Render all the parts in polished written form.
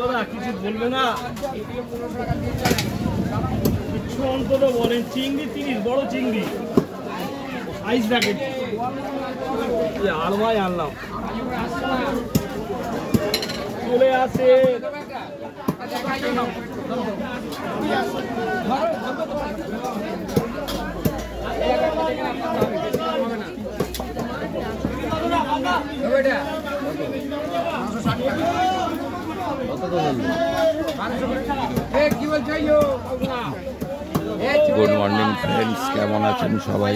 ওরা কিছু বলবে না, কিছু অন্তত বলেন। চিংড়ি 30, বড় চিংড়ি আইস রাখেন। আর ভাই আনলাম চলে আসে। গুড মর্নিং ফ্রেন্ডস, কেমন আছেন সবাই?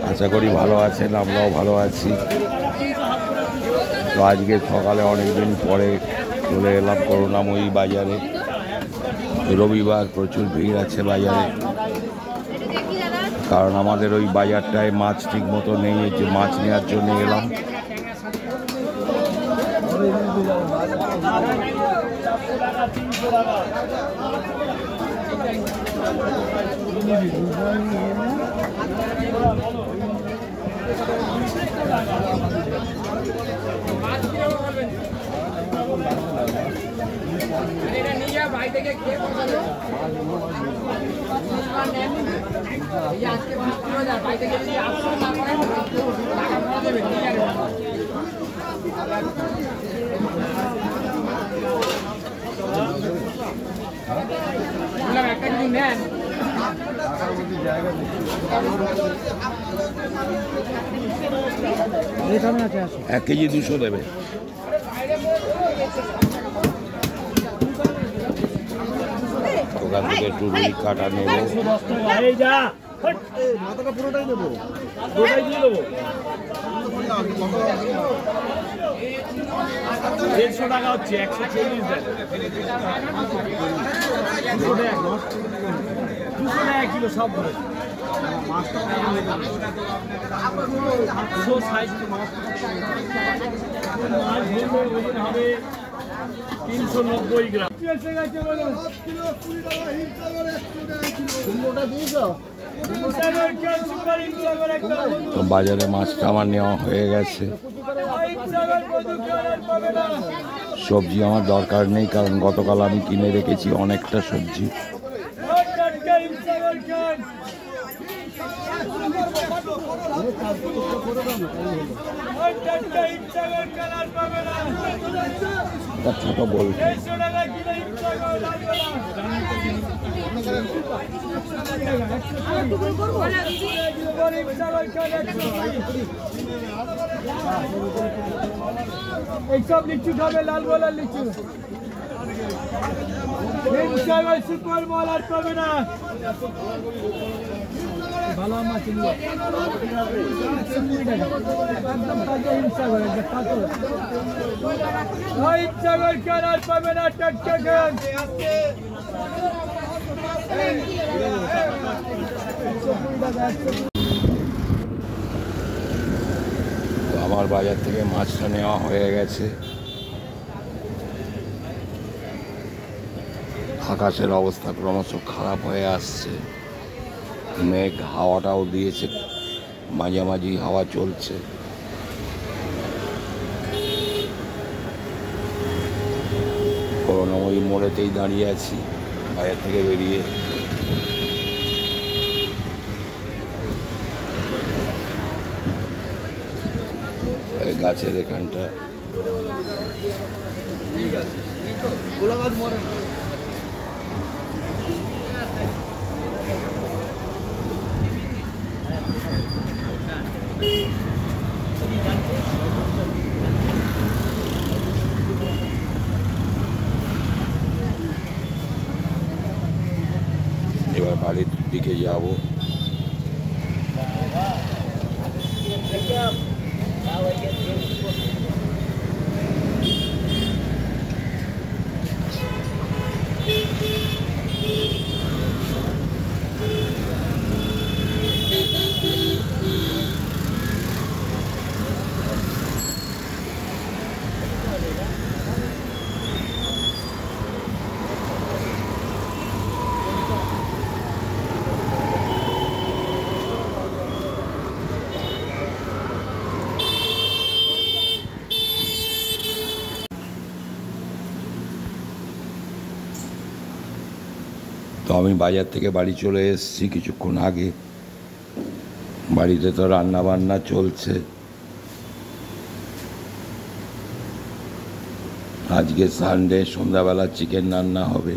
আশা করি ভালো আছেন, আমরাও ভালো আছি। তো আজকে সকালে অনেকদিন পরে চলে এলাম করুণাময়ী বাজারে। রবিবার প্রচুর ভিড় আছে বাজারে, কারণ আমাদের ওই বাজারটায় মাছ ঠিক মতো নেই, যে মাছ নেওয়ার জন্য এলাম। এক কেজি 200 দেবে। দোকান থেকে একটু রুই কাটা নেবো। পুরোটাই দেবো, পুরোটাই দিয়ে দেবো। 150 টাকা হচ্ছে, 140 দেন। 200 টাকা কিলো সব ধরে। সাইজ মাছ হবে 390 গ্রাম। তো বাজারে মাছটা আমার নেওয়া হয়ে গেছে। সবজি আমার দরকার নেই, কারণ গতকাল আমি কিনে রেখেছি অনেকটা সবজি। ছোট বল এইসব লিচু খাবে, লাল বলার লিচু। সুপার মাল আর পাবে না। ভালো মাছ একদম তাজা হিমসাগর, হিমসাগর কেন আর পাবে না। টাটকা গান আমার বাজার থেকে মাছটা নেওয়া হয়ে গেছে। আকাশের অবস্থা ক্রমশ খারাপ হয়ে আসছে, মেঘ হাওয়াটাও দিয়েছে, মাঝামাঝি হাওয়া চলছে। করুণাময়ী মোড়েতেই দাঁড়িয়ে আছি বাজার থেকে বেরিয়ে। গাছের এখানটা এবার বাড়ির দিকে যাবো। আমি বাজার থেকে বাড়ি চলে এসেছি কিছুক্ষণ আগে। বাড়িতে তো রান্না বান্না চলছে। আজকে সানডে, সন্ধ্যাবেলা চিকেন রান্না হবে।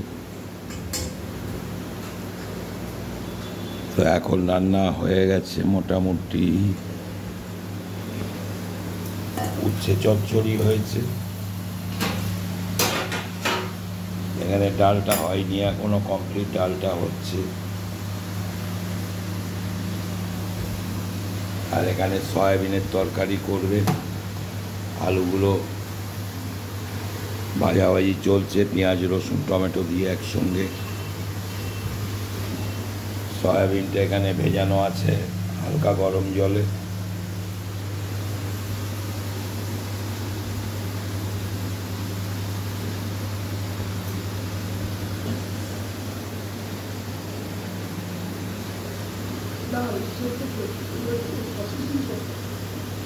তো এখন রান্না হয়ে গেছে মোটামুটি। উচ্ছে চচ্চড়ি হয়েছে, এখানে ডালটা হয়নি এখনো, কমপ্লিট ডালটা হচ্ছে। আর এখানে সয়াবিনের তরকারি করবে, আলুগুলো ভাজাভাজি চলছে, পেঁয়াজ রসুন টমেটো দিয়ে একসঙ্গে। সয়াবিনটা এখানে ভেজানো আছে হালকা গরম জলে।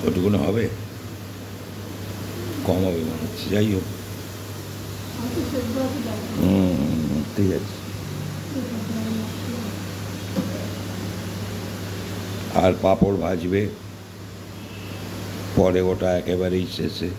ওটুকুনো হবে, কম হবে মনে হচ্ছে। যাই হোক, ঠিক আছে। আর পাঁপড় ভাজবে পরে, ওটা একেবারেই শেষে।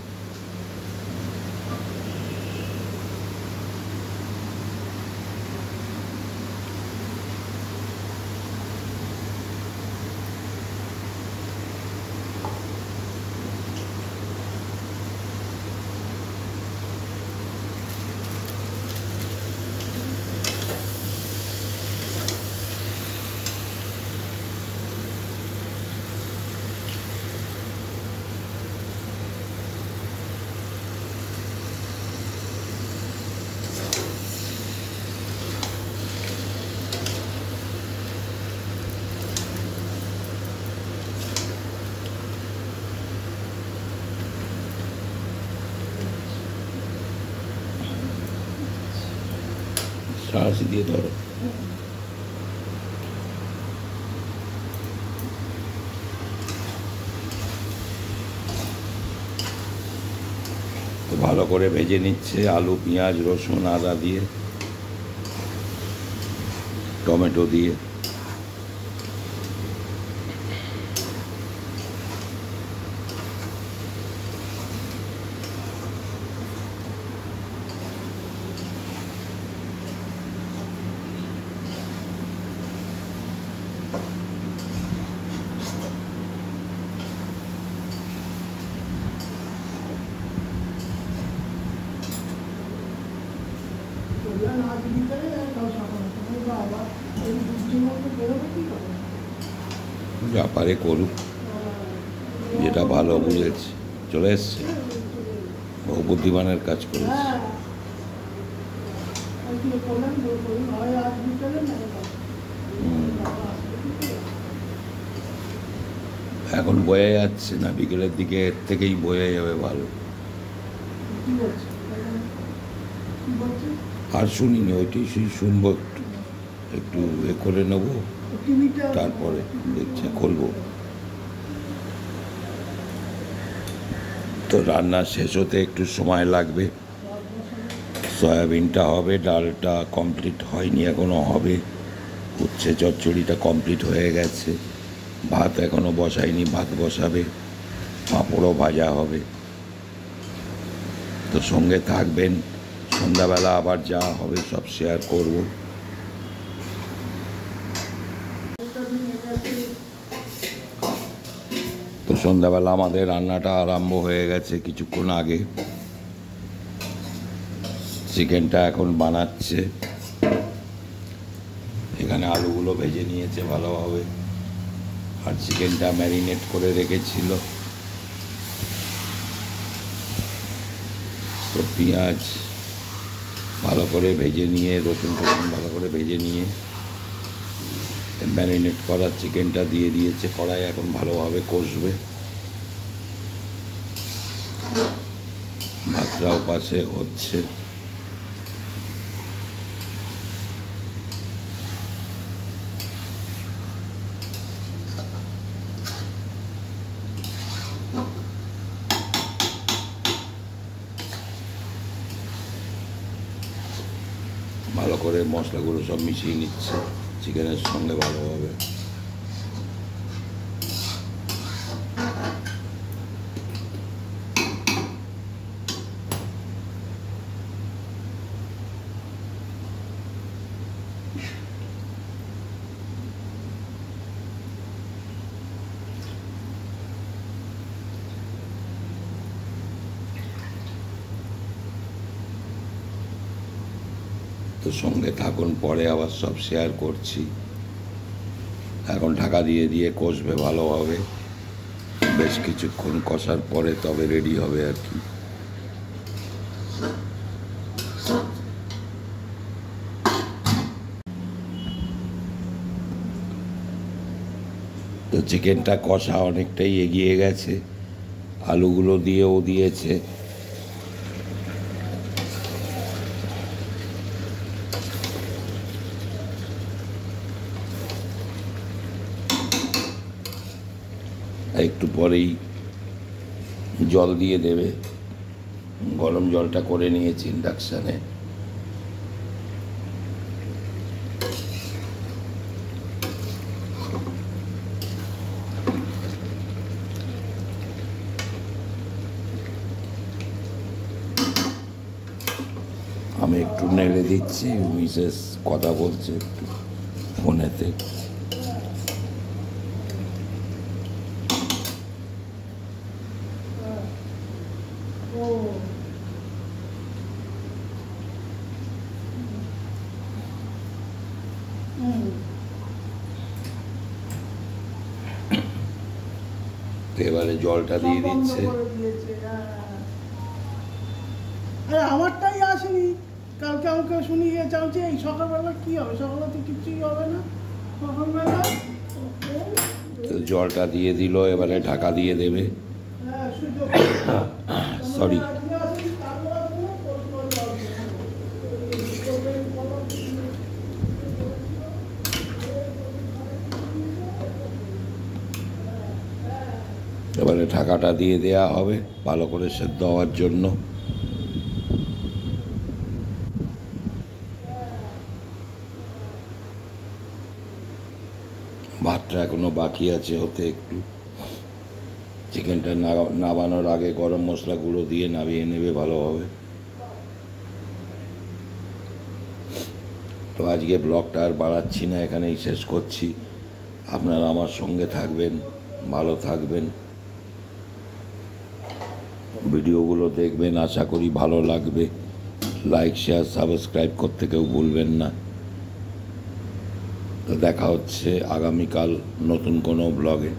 সাঁড়াশি দিয়ে ধরো। তো ভালো করে ভেজে নিচ্ছে, আলু পেঁয়াজ রসুন আদা দিয়ে, টমেটো দিয়ে। যা পারে করুক, যেটা ভালো বুঝেছে। চলে এসছে, বহু বুদ্ধিমানের কাজ করেছে। এখন বয়ে যাচ্ছে না, বিকেলের দিকে এর থেকেই বয়ে যাবে ভালো। আর শুনিনি, ওইটাই শুনবো, একটু এ করে নেবো, তারপরে দেখছি খুলবো। তো রান্না শেষ হতে একটু সময় লাগবে। সয়াবিনটা হবে, ডালটা কমপ্লিট হয়নি এখনো, হবে। উচ্ছে চচ্চড়িটা কমপ্লিট হয়ে গেছে, ভাত এখনো বসায়নি, ভাত বসাবে, পাঁপড়ও ভাজা হবে। তো সঙ্গে থাকবেন, সন্ধ্যাবেলা আবার যা হবে সব শেয়ার করব। তো সন্ধ্যাবেলা আমাদের রান্নাটা আরম্ভ হয়ে গেছে কিছুক্ষণ আগে। চিকেনটা এখন বানাচ্ছে, এখানে আলুগুলো ভেজে নিয়েছে ভালোভাবে, আর চিকেনটা ম্যারিনেট করে রেখেছিল। তো পেঁয়াজ ভালো করে ভেজে নিয়ে, রসুন টসুন ভালো করে ভেজে নিয়ে ম্যারিনেট করা চিকেনটা দিয়ে দিয়েছে কড়াই, এখন ভালোভাবে কষবে। ভাতটাও পাশে হচ্ছে। ভালো ভালো করে মশলাগুলো সব মিশিয়ে নিচ্ছে চিকেনের সঙ্গে ভালোভাবে। তো সঙ্গে থাকুন, পরে আবার সব শেয়ার করছি। এখন ঢাকা দিয়ে দিয়ে কষবে ভালোভাবে, বেশ কিছুক্ষণ কষার পরে তবে রেডি হবে আর কি। তো চিকেনটা কষা অনেকটাই এগিয়ে গেছে, আলুগুলো দিয়েও দিয়েছে। একটু পরেই জল দিয়ে দেবে, গরম জলটা করে নিয়েছি ইন্ডাকশানে। আমি একটু নেড়ে দিচ্ছি, মিসেস কথা বলছে একটু ফোনেতে। এবারে জলটা দিয়ে দিচ্ছে। আমারটাই আসেনি, কালকে আমাকে শুনি গিয়ে চাইছে এই সকালবেলা কি হবে, সকালে তো কিছুই হবে না সকালবেলা। তো জলটা দিয়ে দিল, এবারে ঢাকা দিয়ে দেবে। সরি, এবারে ঢাকাটা দিয়ে দেয়া হবে ভালো করে সেদ্ধ হওয়ার জন্য। ভাতটা এখনো বাকি আছে হতে একটু। চিকেনটা নামানোর আগে গরম মশলা গুঁড়ো দিয়ে নামিয়ে নেবে ভালোভাবে। তো আজকে ব্লগটা আর বাড়াচ্ছি না, এখানেই শেষ করছি। আপনারা আমার সঙ্গে থাকবেন, ভালো থাকবেন, ভিডিওগুলো দেখবেন, আশা করি ভালো লাগবে। লাইক শেয়ার সাবস্ক্রাইব করতে কেউ ভুলবেন না। তো দেখা হচ্ছে আগামীকাল নতুন কোনো ব্লগে।